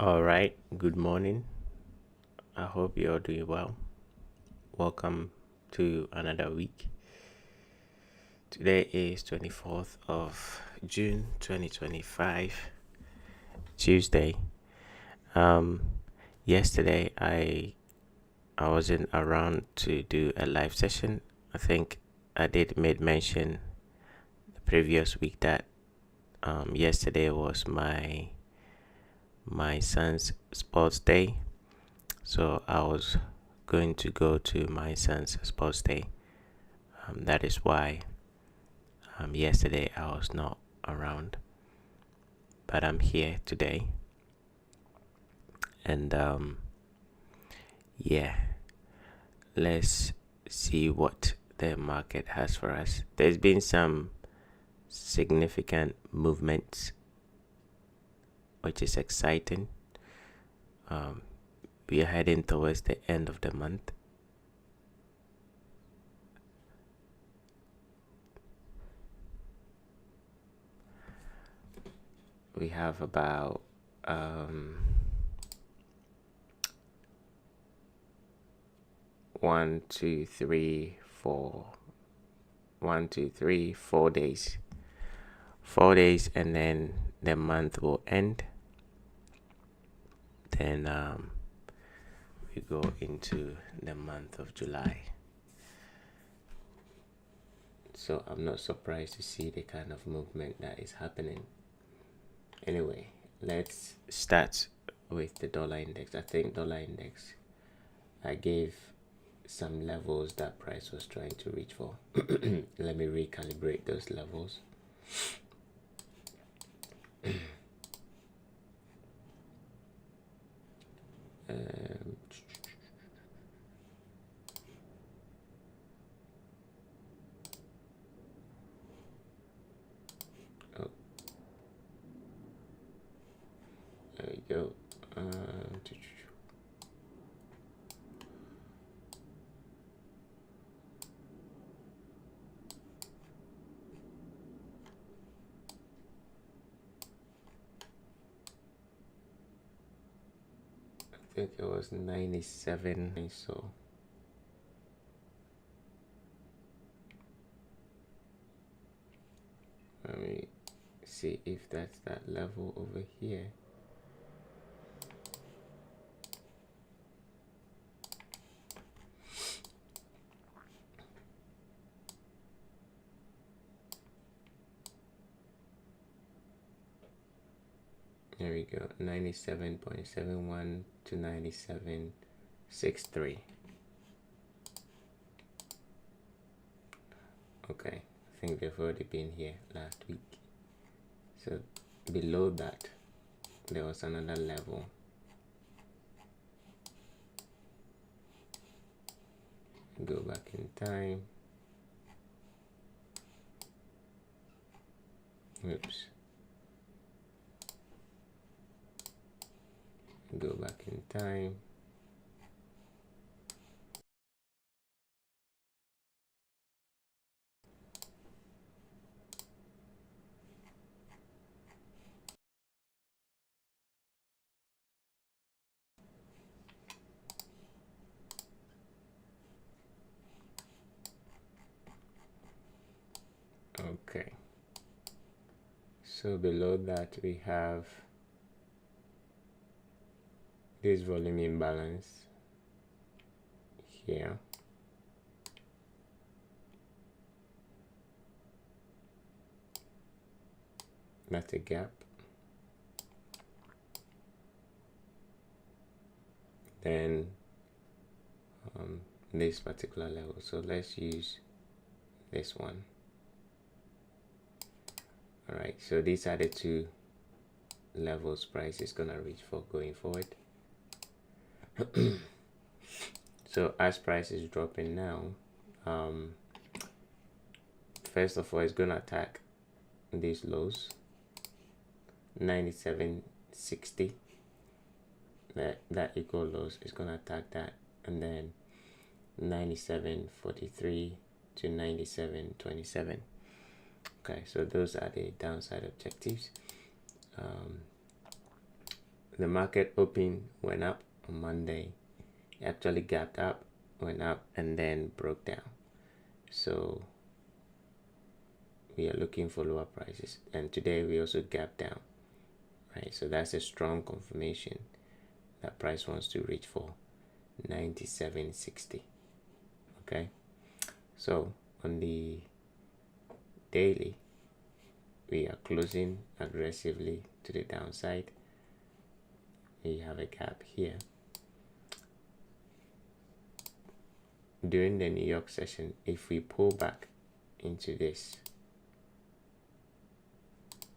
All right, good morning. I hope you're doing well. Welcome to another week. Today is 24th of June 2025, Tuesday. Um Yesterday I wasn't around to do a live session. I think I did made mention the previous week that yesterday was my son's sports day. So I was going to go to my son's sports day. That is why yesterday I was not around, but I'm here today. And yeah, let's see what the market has for us. There's been some significant movements, which is exciting. We are heading towards the end of the month. We have about 4 days. 4 days, and then the month will end. Then we go into the month of July. So I'm not surprised to see the kind of movement that is happening. Anyway, let's start with the dollar index. I think dollar index, I gave some levels that price was trying to reach for. Let me recalibrate those levels. There we go. I think it was 97. So let me see if that's that level over here. There we go, 97.71 to 97.63. Okay, I think they've already been here last week. So below that, there was another level. Go back in time. Oops. Go back in time. Okay. So below that we have this volume imbalance here. That's a gap. Then this particular level. So let's use this one. All right, so these are the two levels price is gonna reach for going forward. So as price is dropping now, first of all, it's gonna attack these lows, 97.60. That equal lows is gonna attack that, and then 97.43 to 97.27. Okay, so those are the downside objectives. the market opened, went up on Monday, actually gapped up, went up, and then broke down. So we are looking for lower prices, and today we also gapped down, right? So that's a strong confirmation that price wants to reach for 97.60. Okay, so on the daily, we are closing aggressively to the downside. We have a gap here. During the New York session, if we pull back into this,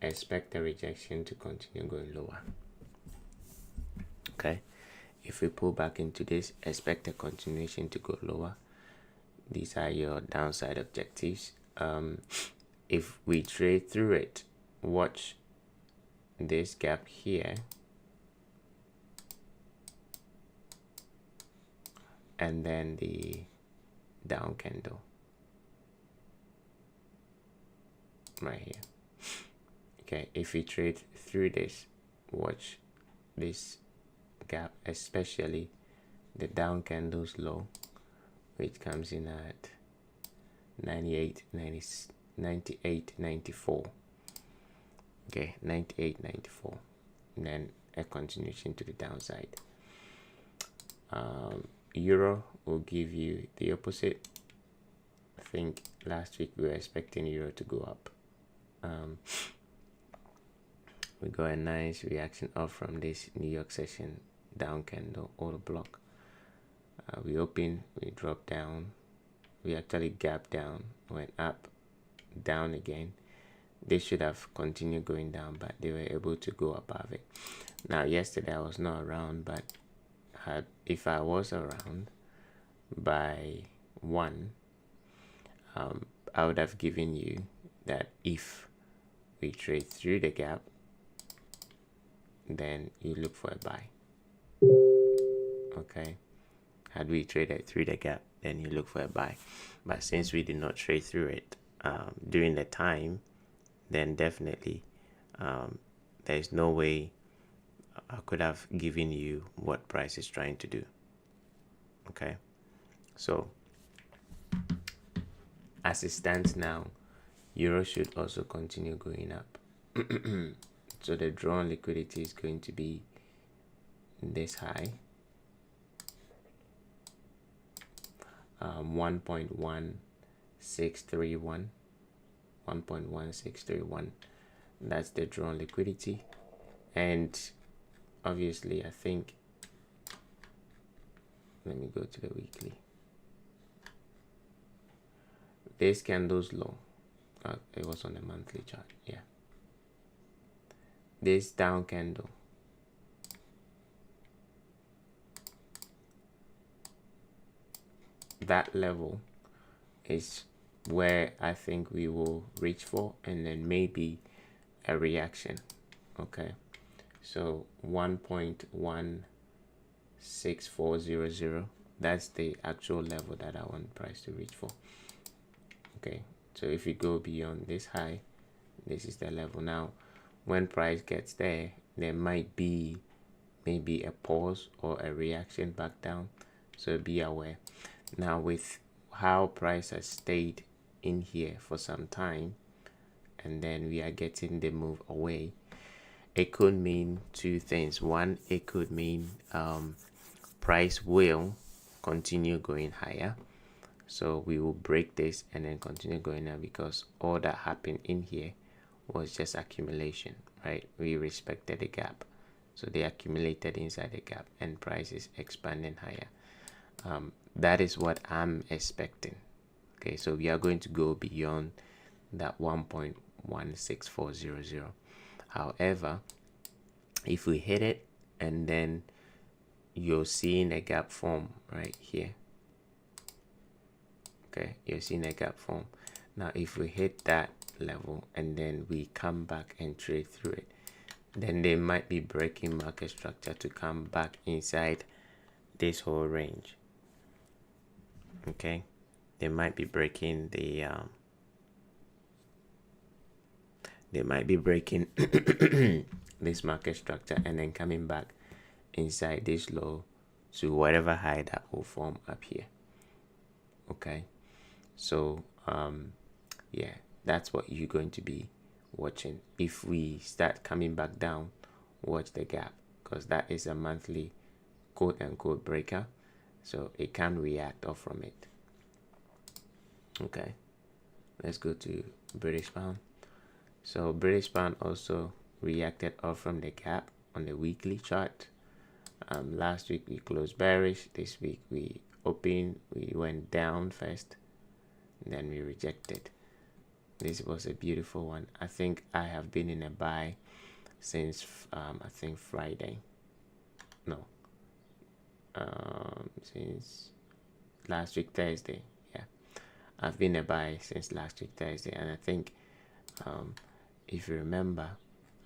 expect the rejection to continue going lower. Okay, if we pull back into this, expect a continuation to go lower. These are your downside objectives. If we trade through it, watch this gap here, and then the down candle right here. Okay, if we trade through this, watch this gap, especially the down candle's low, which comes in at 98.94. Okay, 98.94, and then a continuation to the downside. Euro will give you the opposite. I think last week we were expecting euro to go up. We got a nice reaction off from this New York session down candle order block. We opened, we dropped down, we actually gapped down, went up, down again. They should have continued going down, but they were able to go above it. Now yesterday I was not around, but if I was around by 1, I would have given you that if we trade through the gap, then you look for a buy. Okay, had we traded through the gap, then you look for a buy. But since we did not trade through it during the time, then definitely there's no way I could have given you what price is trying to do. Okay, so as it stands now, euro should also continue going up. So the drawn liquidity is going to be this high, 1.1631. 1.1631. That's the drawn liquidity. And obviously, I think, let me go to the weekly. This candle's low. It was on the monthly chart. Yeah. This down candle, that level is where I think we will reach for, and then maybe a reaction. Okay, so 1.16400, that's the actual level that I want price to reach for. Okay, so if we go beyond this high, this is the level. Now when price gets there, there might be maybe a pause or a reaction back down, so be aware. Now with how price has stayed in here for some time, and then we are getting the move away, it could mean two things. One, it could mean price will continue going higher, so we will break this and then continue going up, because all that happened in here was just accumulation, right? We respected the gap, so they accumulated inside the gap and price is expanding higher. That is what I'm expecting. Okay, so we are going to go beyond that 1.16400. However, if we hit it and then you're seeing a gap form right here. Okay, you're seeing a gap form. Now if we hit that level and then we come back and trade through it, then they might be breaking market structure to come back inside this whole range. Okay, they might be breaking the they might be breaking this market structure and then coming back inside this low to whatever high that will form up here. Okay, so yeah, that's what you're going to be watching. If we start coming back down, watch the gap, because that is a monthly quote unquote breaker, so it can react off from it. Okay, let's go to British pound. So British pound also reacted off from the gap on the weekly chart. Last week we closed bearish. This week we went down first, then we rejected. This was a beautiful one. I think I have been in a buy since I think Friday. No, since last week Thursday. Yeah, I've been a buy since last week Thursday, and I think if you remember,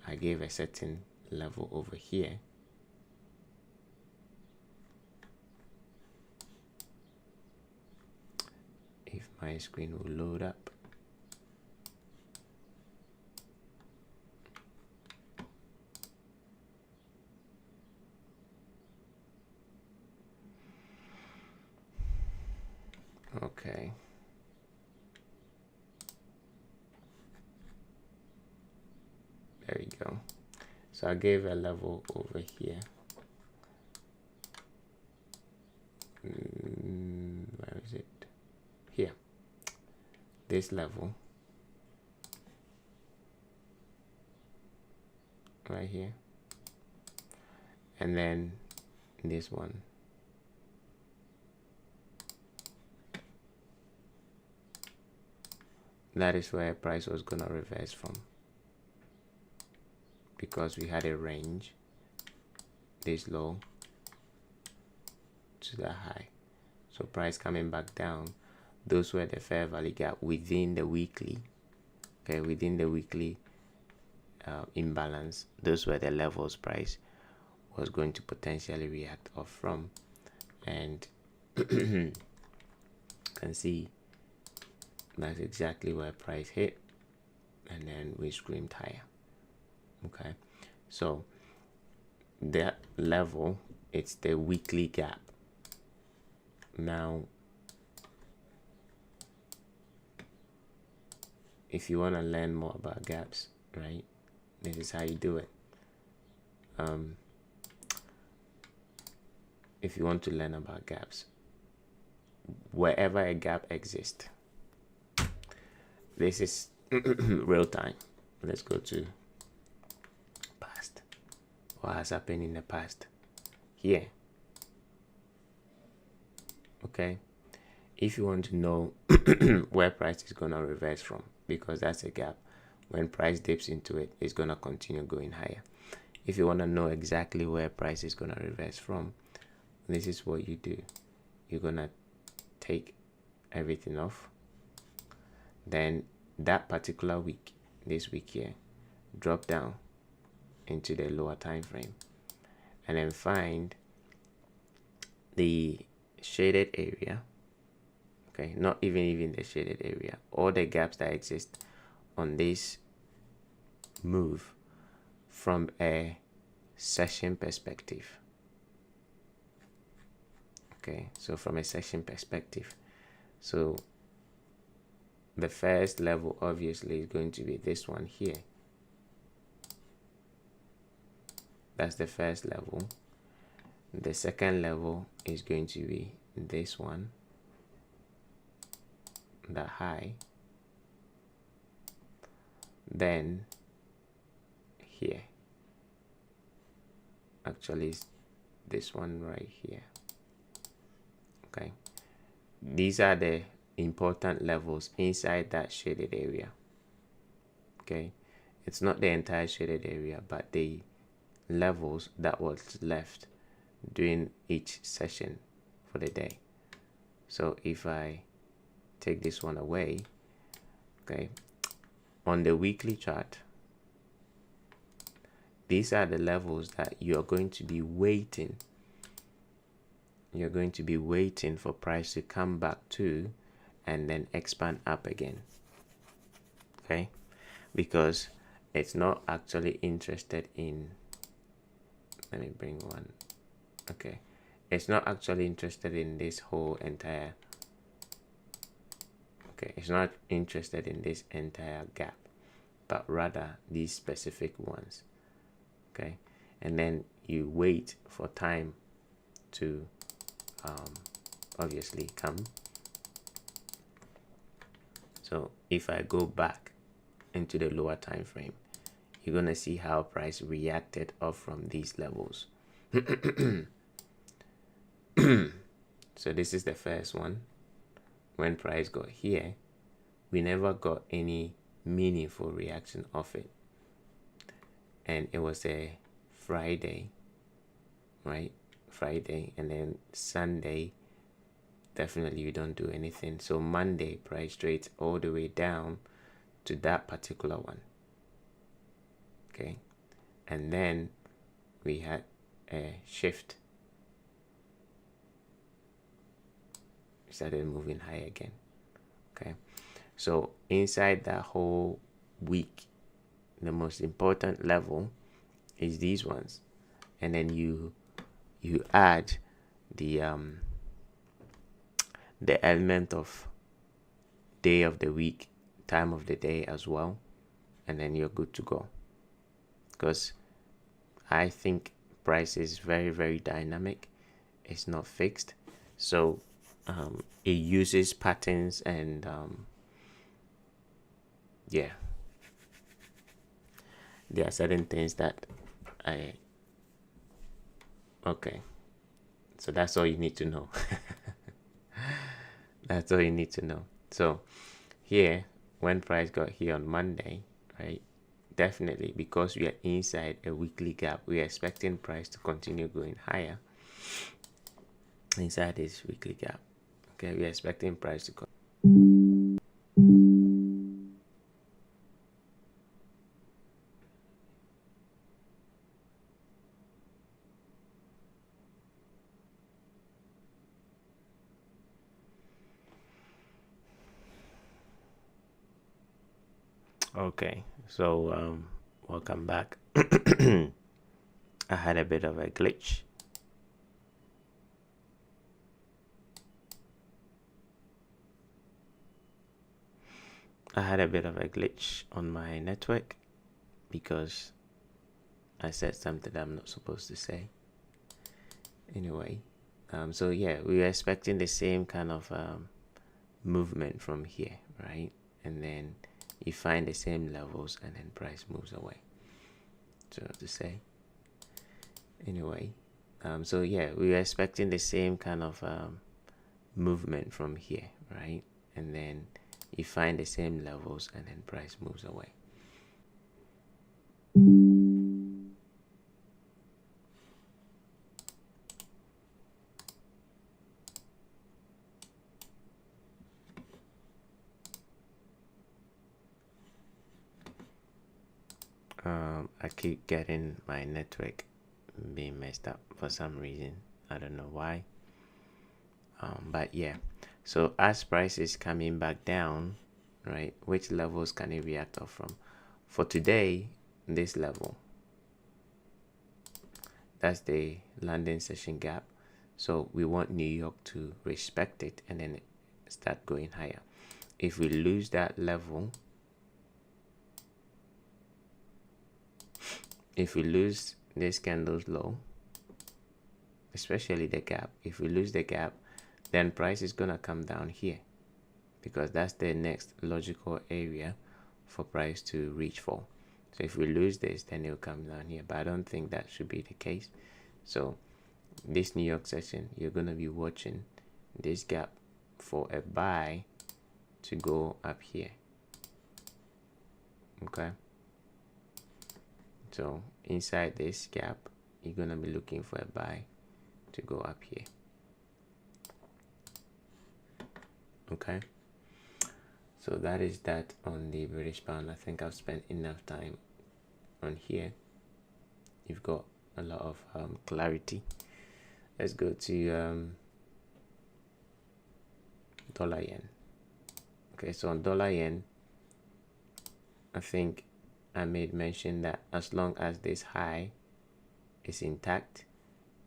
I gave a certain level over here. If my screen will load up. Okay. There we go. So I gave a level over here. Where is it? Here. This level. Right here. And then this one. That is where price was gonna reverse from, because we had a range, this low to the high. So price coming back down, those were the fair value gap within the weekly. Okay, within the weekly imbalance, those were the levels price was going to potentially react off from. And you can see that's exactly where price hit, and then we screamed higher. Okay, so that level, it's the weekly gap. Now if you want to learn more about gaps, right, this is how you do it. If you want to learn about gaps, wherever a gap exists, this is real time. Let's go to past. What has happened in the past here? Okay, if you want to know where price is gonna reverse from, because that's a gap, when price dips into it, it's gonna continue going higher. If you want to know exactly where price is gonna reverse from, this is what you do. You're gonna take everything off, then that particular week, this week here, drop down into the lower time frame, and then find the shaded area. Okay, not even the shaded area, all the gaps that exist on this move from a session perspective. Okay, so from a session perspective, so the first level obviously is going to be this one here. That's the first level. The second level is going to be this one, the high, then here, actually it's this one right here. Okay, these are the important levels inside that shaded area. Okay, it's not the entire shaded area, but the levels that was left during each session for the day. So if I take this one away, okay, on the weekly chart, these are the levels that you're going to be waiting. You're going to be waiting for price to come back to and then expand up again. Okay, because it's not actually interested in, let me bring one. Okay, it's not actually interested in this whole entire, okay, it's not interested in this entire gap, but rather these specific ones. Okay, and then you wait for time to obviously come. So if I go back into the lower time frame, you're gonna see how price reacted off from these levels. So this is the first one. When price got here, we never got any meaningful reaction of it, and it was a Friday, right? Friday, and then Sunday, definitely you don't do anything. So Monday, price trades all the way down to that particular one. Okay, and then we had a shift. Started moving high again. Okay, so inside that whole week, the most important level is these ones, and then you add the element of day of the week, time of the day as well, and then you're good to go. Because I think price is very, very dynamic. It's not fixed, so it uses patterns, and yeah, there are certain things that okay, so that's all you need to know. That's all you need to know. So here, when price got here on Monday, right, definitely because we are inside a weekly gap, we are expecting price to continue going higher inside this weekly gap. Okay, we are expecting price to go. Okay, so welcome back. I had a bit of a glitch. I had a bit of a glitch on my network because I said something I'm not supposed to say. Anyway, so yeah, we were expecting the same kind of movement from here, right? And then you find the same levels, and then price moves away. So to say, anyway, so yeah, we were expecting the same kind of movement from here, right? And then you find the same levels, and then price moves away. I keep getting my network being messed up for some reason. I don't know why. But yeah, so as price is coming back down, right, which levels can it react off from? For today, this level, that's the London session gap. So we want New York to respect it and then start going higher. If we lose that level, if we lose this candle's low, especially the gap, if we lose the gap, then price is gonna come down here, because that's the next logical area for price to reach for. So if we lose this, then it will come down here, but I don't think that should be the case. So this New York session, you're gonna be watching this gap for a buy to go up here. Okay, so inside this gap, you're gonna be looking for a buy to go up here. Okay, so that is that on the British pound. I think I've spent enough time on here. You've got a lot of clarity. Let's go to dollar yen. Okay, so on dollar yen, I think I made mention that as long as this high is intact,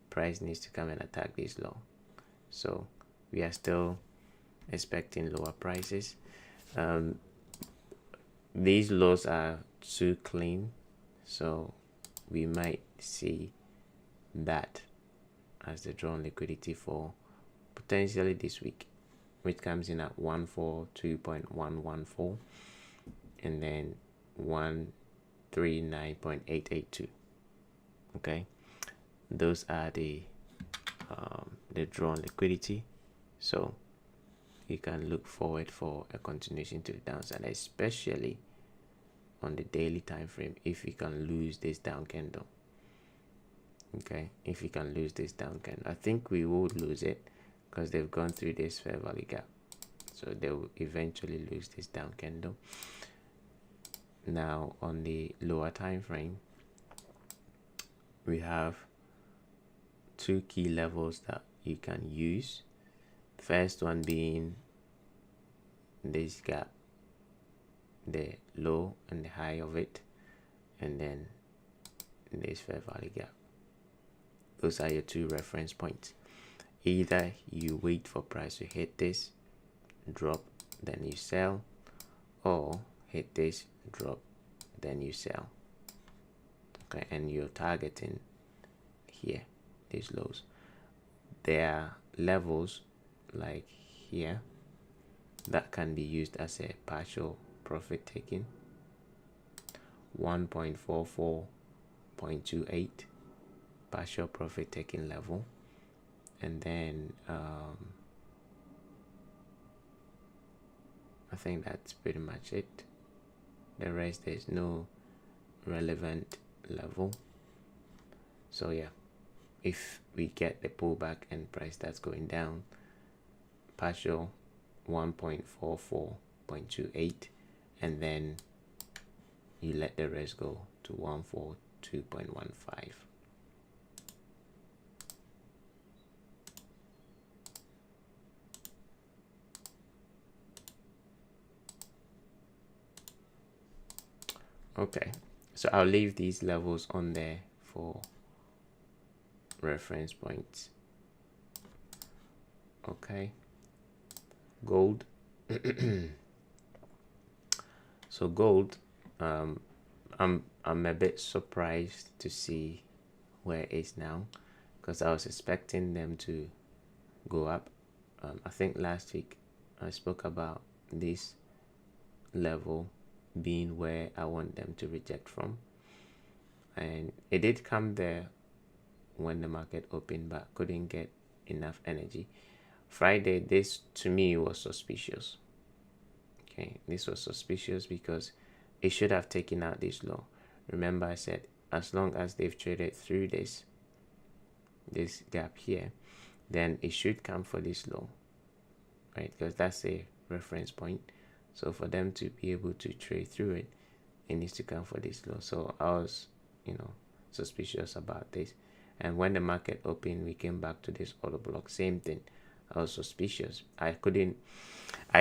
price needs to come and attack this low. So we are still expecting lower prices. These lows are too clean, so we might see that as the drawn liquidity for potentially this week, which comes in at 142.114 and then 139.882. Okay, those are the drawn liquidity, so you can look forward for a continuation to the downside, especially on the daily time frame. If we can lose this down candle, okay, if we can lose this down candle, I think we would lose it because they've gone through this fair value gap, so they will eventually lose this down candle. Now on the lower time frame, we have two key levels that you can use. First one being this gap, the low and the high of it, and then this fair value gap. Those are your two reference points. Either you wait for price to hit this, drop, then you sell, or hit this, drop, then you sell. Okay, and you're targeting here, these lows. There are levels like here that can be used as a partial profit taking. 1.44.28 partial profit taking level, and then I think that's pretty much it. The rest, there's no relevant level. So yeah, if we get the pullback and price that's going down, partial 1.44.28, and then you let the rest go to 142.15. Okay, so I'll leave these levels on there for reference points. Okay, gold. So gold, I'm a bit surprised to see where it is now, because I was expecting them to go up. I think last week I spoke about this level being where I want them to reject from, and it did come there when the market opened, but couldn't get enough energy. Friday, this to me was suspicious. Okay, this was suspicious because it should have taken out this low. Remember I said as long as they've traded through this gap here, then it should come for this low, right? Because that's a reference point. So for them to be able to trade through it, it needs to come for this low. So I was, suspicious about this. And when the market opened, we came back to this order block. Same thing. I was suspicious. I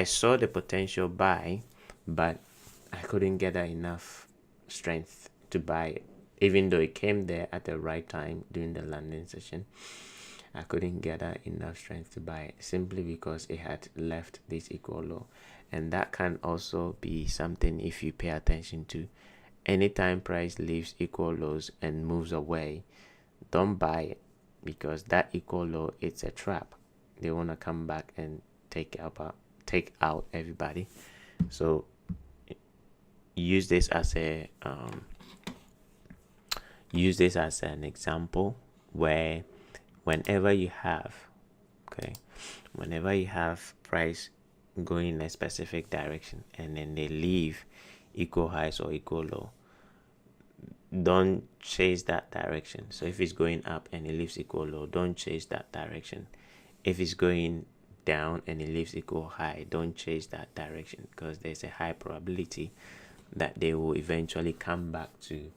saw the potential buy, but I couldn't gather enough strength to buy it. Even though it came there at the right time during the landing session, I couldn't gather enough strength to buy it, simply because it had left this equal low. And that can also be something if you pay attention to. Anytime price leaves equal lows and moves away, don't buy it, because that equal low, it's a trap. They want to come back and take out everybody. So use this as an example where whenever you have price going in a specific direction and then they leave equal highs or equal low, don't chase that direction. So if it's going up and it leaves equal low, don't chase that direction. If it's going down and it leaves equal high, don't chase that direction, because there's a high probability that they will eventually come back to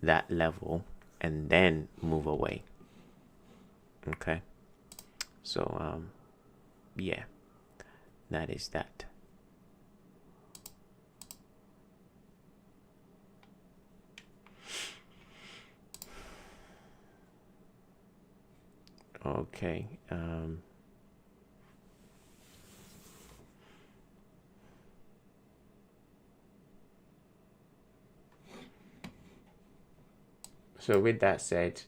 that level and then move away. Okay, so yeah, that is that. Okay. So with that said,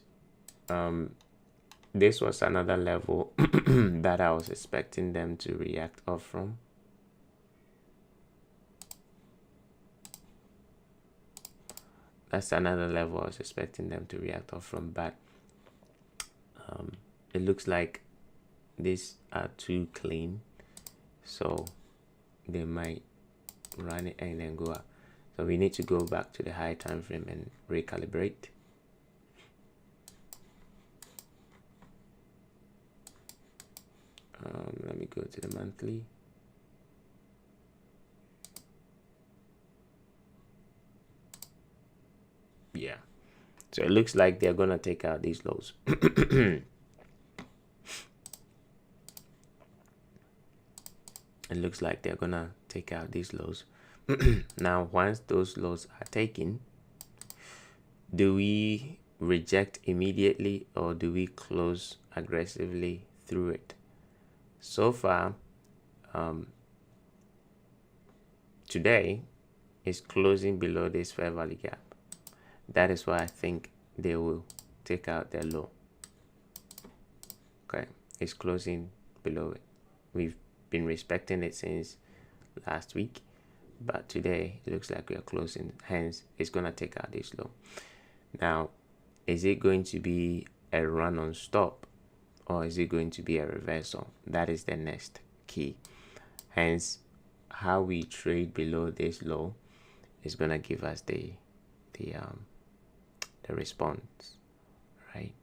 this was another level that I was expecting them to react off from. That's another level I was expecting them to react off from, but it looks like these are too clean, so they might run it and then go up. So we need to go back to the high time frame and recalibrate. Let me go to the monthly. Yeah, so it looks like they're gonna take out these lows. It looks like they're gonna take out these lows. Now, once those lows are taken, do we reject immediately or do we close aggressively through it? So far, today is closing below this fair value gap. That is why I think they will take out their low. Okay, it's closing below it. We've been respecting it since last week, but today it looks like we are closing, hence it's gonna take out this low. Now, is it going to be a run on stop or is it going to be a reversal? That is the next key. Hence, how we trade below this low is gonna give us the response, right?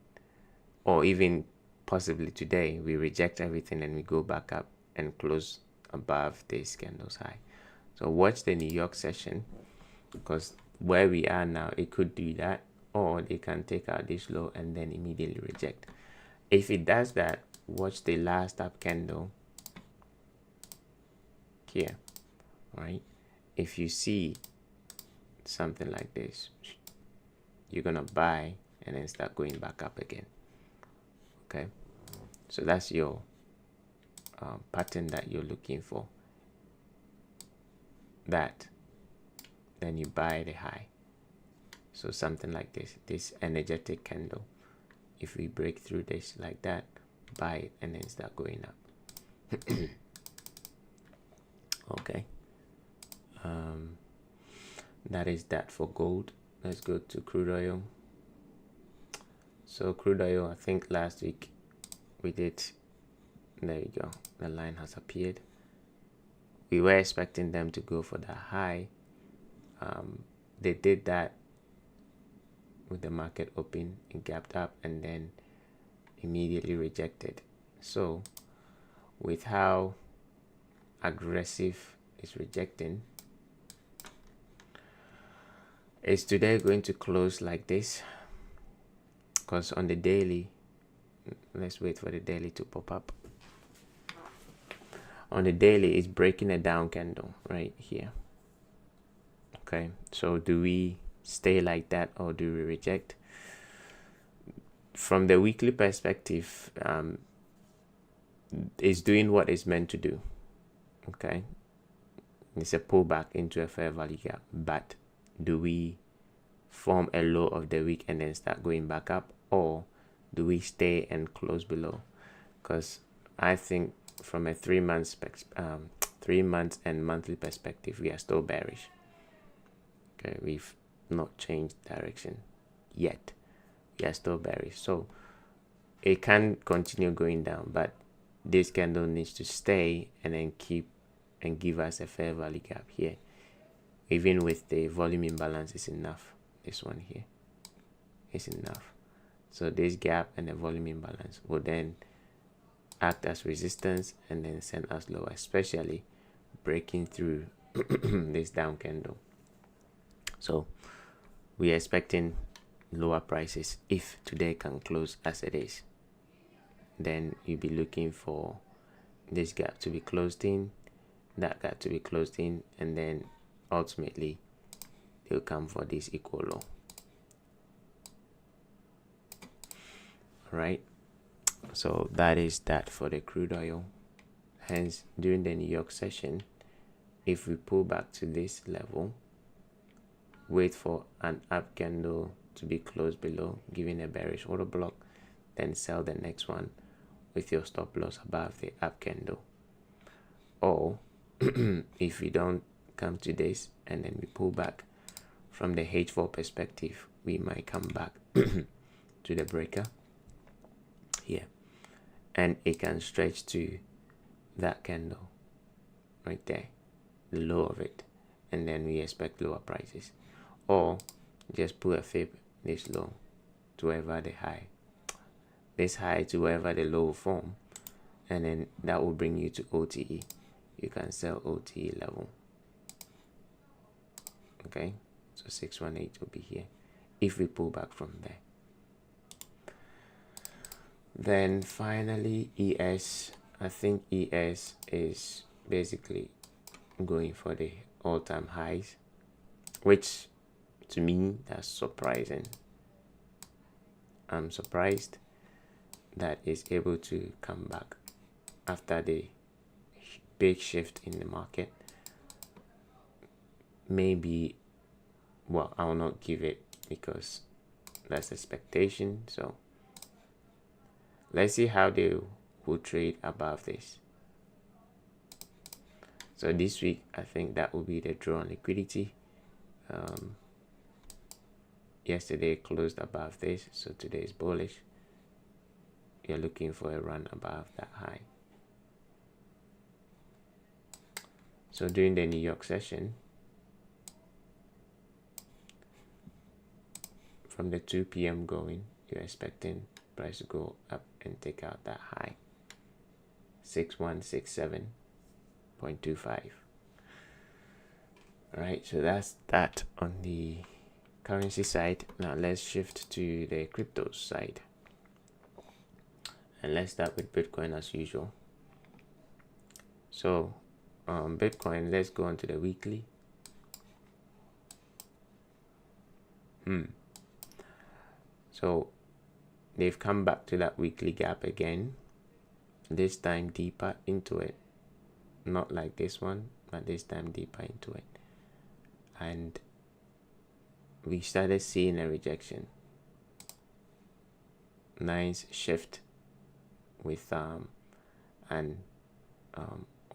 Or even possibly today we reject everything and we go back up and close above this candle's high. So watch the New York session, because where we are now, it could do that, or they can take out this low and then immediately reject. If it does that, watch the last up candle here, right? If you see something like this, you're gonna buy and then start going back up again. Okay, so that's your pattern that you're looking for. That, then you buy the high. So something like this energetic candle, if we break through this like that, buy it and then start going up. Okay, that is that for gold. Let's go to crude oil. So crude oil, I think last week we did, there you go, the line has appeared. We were expecting them to go for the high. They did that with the market open, it gapped up and then immediately rejected. So with how aggressive it's rejecting, is today going to close like this? Because on the daily, let's wait for the daily to pop up. On the daily, it's breaking a down candle right here. Okay, so do we stay like that or do we reject? From the weekly perspective, it's doing what it's meant to do. Okay, it's a pullback into a fair value gap, but do we form a low of the week and then start going back up, or do we stay and close below? Because I think from a 3 months and monthly perspective, we are still bearish. Okay, we've not changed direction yet. We are still bearish, so it can continue going down, but this candle needs to stay and then keep and give us a fair value gap here. Even with the volume imbalance is enough. This one here is enough. So this gap and the volume imbalance will then act as resistance and then send us lower, especially breaking through this down candle. So we are expecting lower prices if today can close as it is. Then you'll be looking for this gap to be closed in, that gap to be closed in, and then ultimately they'll come for this equal low. All right, So that is that for the crude oil. Hence, during the New York session, if we pull back to this level, wait for an up candle to be closed below, giving a bearish order block, then sell the next one with your stop loss above the up candle. Or if we don't come to this and then we pull back from the H4 perspective, we might come back to the breaker here, and it can stretch to that candle right there, the low of it, and then we expect lower prices. Or just put a fib this low to wherever the high, this high to wherever the low form, and then that will bring you to OTE. You can sell OTE level. Okay, so 618 will be here if we pull back from there. Then finally ES, I think ES is basically going for the all-time highs, which to me that's surprising. I'm surprised that it's able to come back after the big shift in the market. Maybe, well, I will not give it because that's expectation. So let's see how they will trade above this. So this week, I think that will be the draw on liquidity. Yesterday closed above this, so today is bullish. You're looking for a run above that high. So during the New York session, from the 2 p.m. going, you're expecting price to go up and take out that high, 6167.25. All right, so that's that on the currency side. Now let's shift to the crypto side, and let's start with Bitcoin as usual. So Bitcoin, let's go on to the weekly. So they've come back to that weekly gap again, this time deeper into it, not like this one, but this time deeper into it. And we started seeing a rejection. Nice shift with an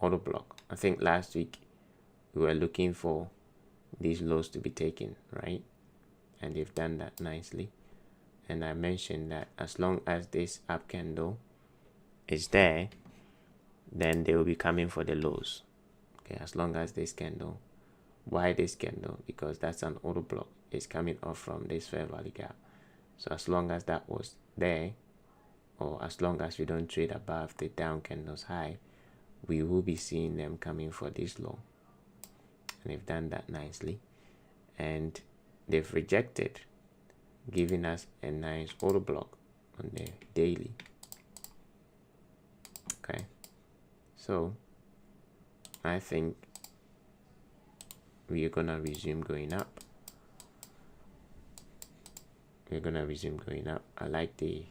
auto block. I think last week we were looking for these lows to be taken, right? And they've done that nicely. And I mentioned that as long as this up candle is there, then they will be coming for the lows. Okay, as long as this candle, why this candle? Because that's an auto block. It's coming off from this fair value gap. So as long as that was there, or as long as we don't trade above the down candles high, we will be seeing them coming for this low. And they've done that nicely. And they've rejected, giving us a nice auto block on the daily. Okay, so I think we are gonna resume going up. We're gonna resume going up. I like the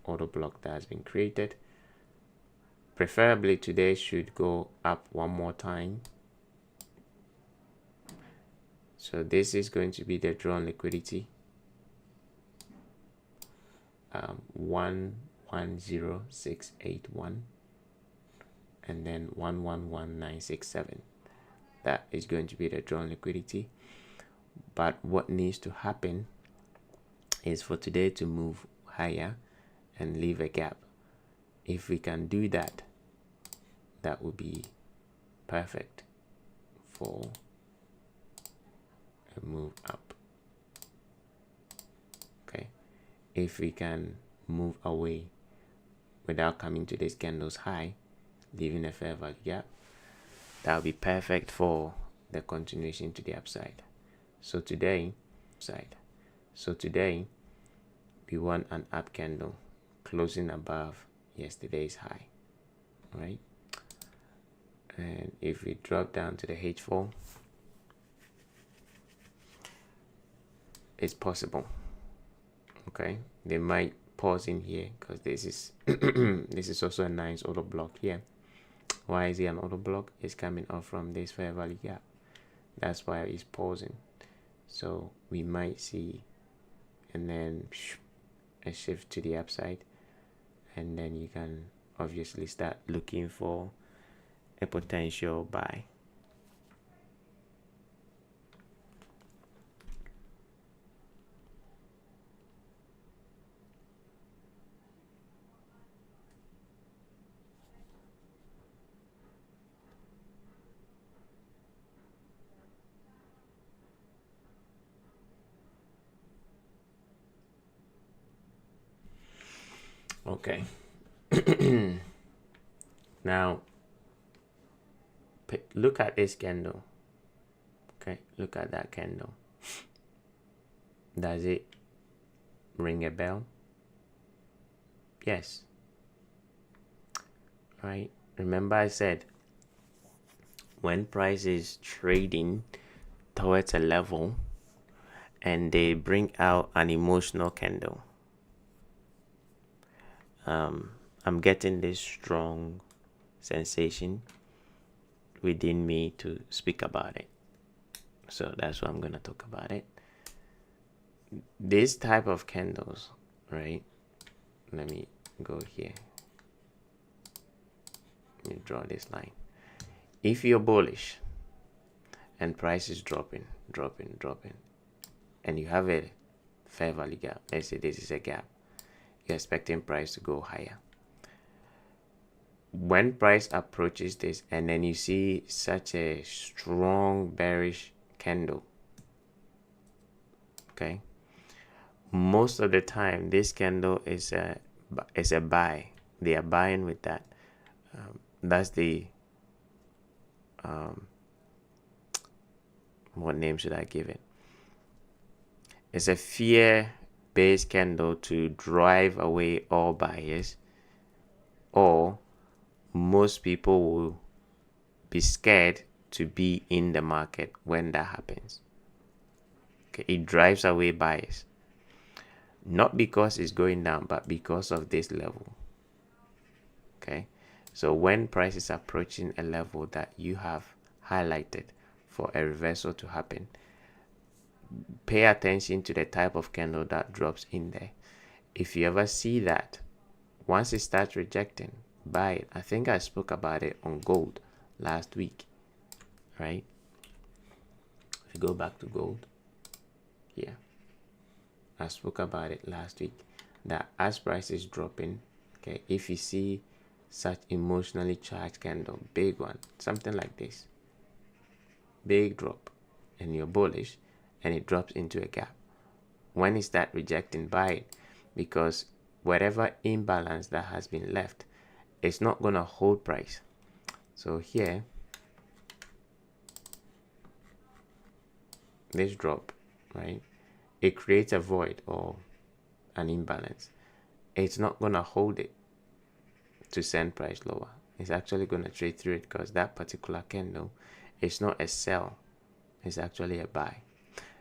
auto block that has been created. Preferably today should go up one more time. So this is going to be the drawn liquidity. 110681, and then 111967. That is going to be the drawn liquidity. But what needs to happen is for today to move higher and leave a gap. If we can do that, that would be perfect for a move up. Okay, if we can move away without coming to this candle's high, leaving a fair value gap, that would be perfect for the continuation to the upside. So today we want an up candle closing above yesterday's high, right? And if we drop down to the H4, it's possible. Okay, they might pausing here because this is this is also a nice auto block here. Why is it an auto block? It's coming off from this fair value gap. That's why it's pausing. So we might see, and then a shift to the upside, and then you can obviously start looking for a potential buy. Okay. Now look at this candle. Okay, look at that candle. Does it ring a bell? Yes. Right, remember I said when price is trading towards a level and they bring out an emotional candle, I'm getting this strong sensation within me to speak about it. So that's why I'm going to talk about it. This type of candles, right? Let me go here. Let me draw this line. If you're bullish and price is dropping, and you have a fair value gap, let's say this is a gap, you're expecting price to go higher. When price approaches this and then you see such a strong bearish candle, okay, most of the time this candle is a buy. They are buying with that. That's the what name should I give it? It's a fear-based candle to drive away all buyers, or most people will be scared to be in the market when that happens. Okay, it drives away buyers, not because it's going down, but because of this level. Okay, so when price is approaching a level that you have highlighted for a reversal to happen, pay attention to the type of candle that drops in there. If you ever see that, once it starts rejecting, buy it. I think I spoke about it on gold last week, right? If you go back to gold here, I spoke about it last week, that as price is dropping, okay, if you see such emotionally charged candle, big one, something like this, big drop, and you're bullish and it drops into a gap, when it starts rejecting, buy it, because whatever imbalance that has been left, it's not going to hold price. So here, this drop, right, it creates a void or an imbalance. It's not going to hold it to send price lower. It's actually going to trade through it, because that particular candle is not a sell, it's actually a buy.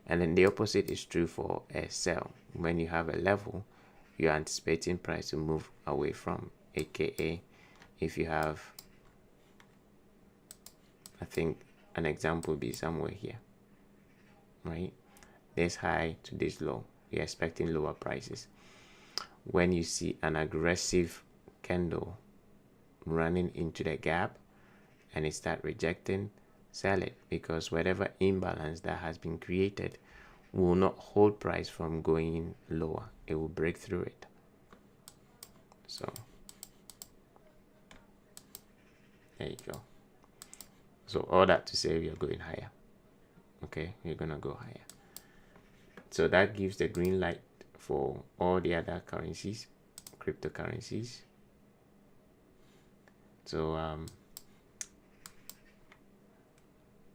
And then the opposite is true for a sell. When you have a level, you're anticipating price to move away from, aka if you have, I think an example would be somewhere here, right? This high to this low, you're expecting lower prices. When you see an aggressive candle running into the gap and it start rejecting, sell it, because whatever imbalance that has been created will not hold price from going lower. It will break through it. So there you go. So all that to say, we are going higher. Okay, we're gonna go higher. So that gives the green light for all the other currencies, cryptocurrencies. So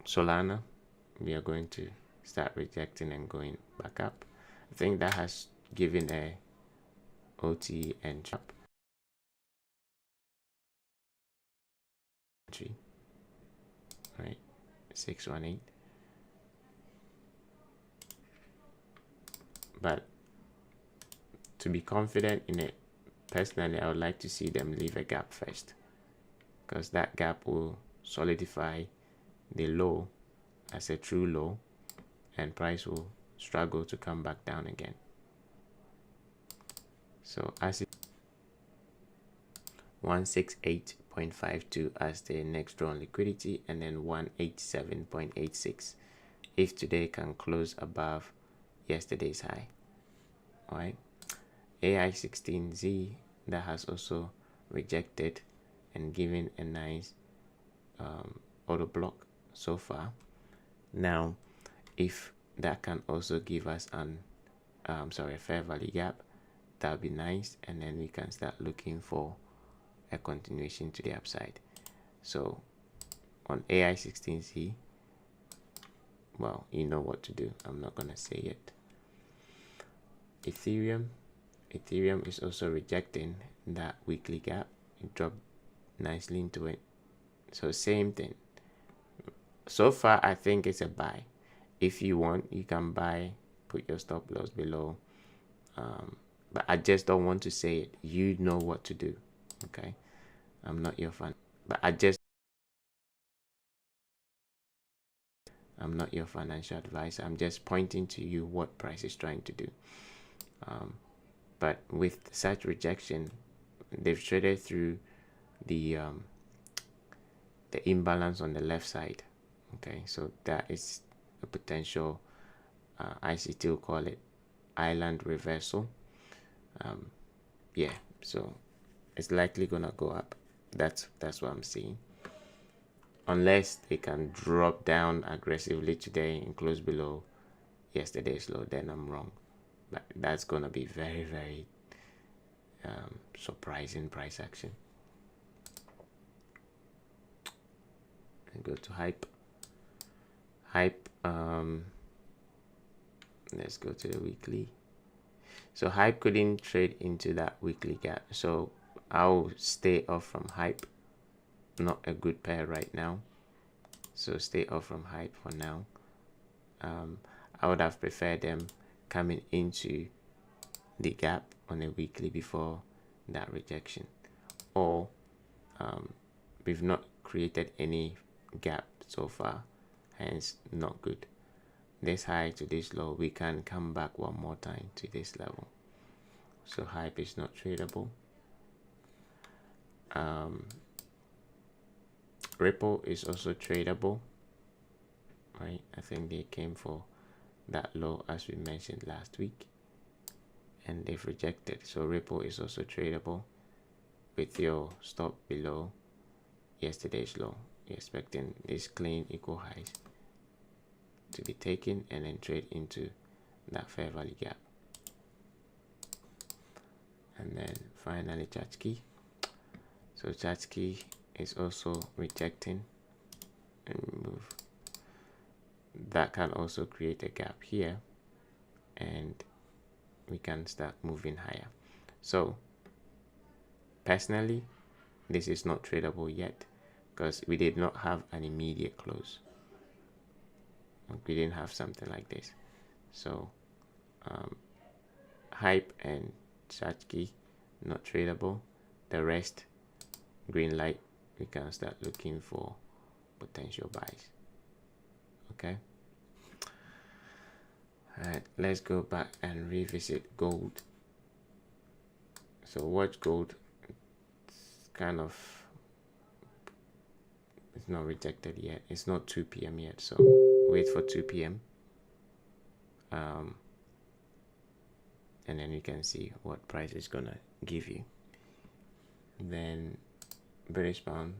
Solana, we are going to start rejecting and going back up. I think that has given a OT and chop, right? 618. But to be confident in it, personally, I would like to see them leave a gap first, because that gap will solidify the low as a true low, and price will struggle to come back down again. So as it 168.52 as the next drawn liquidity, and then 187.86 if today can close above yesterday's high. All right, AI16Z, that has also rejected and given a nice auto block so far. Now if that can also give us an a fair value gap, that would be nice, and then we can start looking for a continuation to the upside. So on AI16Z, well, you know what to do. I'm not gonna say it. Ethereum is also rejecting that weekly gap. It dropped nicely into it. So same thing. So far, I think it's a buy. If you want, you can buy, put your stop loss below. But I just don't want to say it. You know what to do. Okay, I'm not your fan, but I'm not your financial advisor. I'm just pointing to you what price is trying to do. But with such rejection, they've traded through the imbalance on the left side. Okay, so that is a potential, ICT will call it island reversal. Yeah, so it's likely gonna go up. That's what I'm seeing, unless they can drop down aggressively today and close below yesterday's low. Then I'm wrong, but that's gonna be very, very surprising price action. And go to hype. Let's go to the weekly. So hype couldn't trade into that weekly gap, so I'll stay off from hype. Not a good pair right now, so stay off from hype for now. I would have preferred them coming into the gap on a weekly before that rejection, or we've not created any gap so far, hence not good. This high to this low, we can come back one more time to this level, so hype is not tradable. Ripple is also tradable, right? I think they came for that low as we mentioned last week, and they've rejected. So Ripple is also tradable with your stop below yesterday's low. You're expecting these clean equal highs to be taken and then trade into that fair value gap. And then finally Chachki. So Chachki is also rejecting and move. That can also create a gap here, and we can start moving higher. So personally, this is not tradable yet, because we did not have an immediate close. We didn't have something like this. So hype and Chachki not tradable. The rest, green light, we can start looking for potential buys. Okay, all right, let's go back and revisit gold. So watch gold. It's kind of, it's not rejected yet. It's not 2 p.m. yet, so wait for 2 p.m. And then you can see what price is gonna give you. Then British pound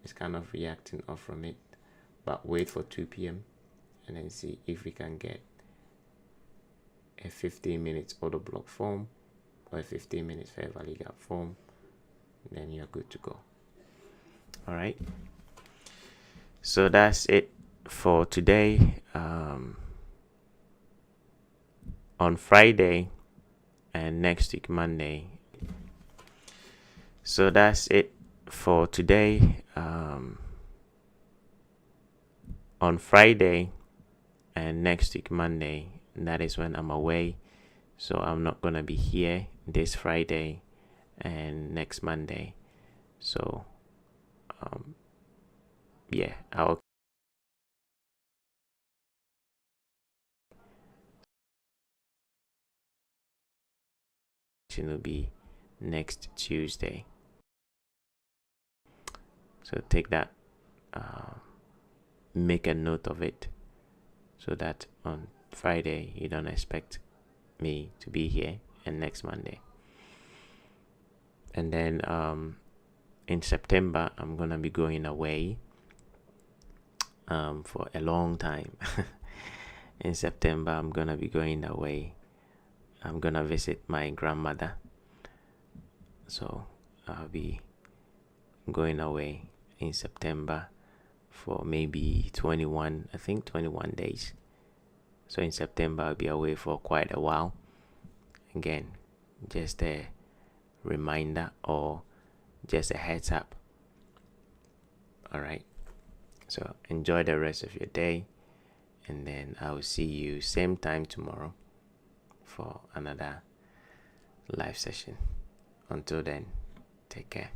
is kind of reacting off from it, but wait for 2 p.m. and then see if we can get a 15 minutes order block form or a 15 minutes fair value gap form. Then you're good to go. All right, so that's it for today. On Friday and next week Monday. So that's it for today. On Friday and next week Monday, that is when I'm away. So I'm not gonna be here this Friday and next Monday. So yeah, I'll will be next Tuesday. So take that, make a note of it, so that on Friday you don't expect me to be here, and next Monday. And then in September I'm gonna be going away for a long time. In September I'm gonna be going away. I'm gonna visit my grandmother. So I'll be going away in September for maybe 21 days. So in September I'll be away for quite a while. Again, just a reminder or just a heads up. All right, so enjoy the rest of your day, and then I will see you same time tomorrow for another live session. Until then, take care.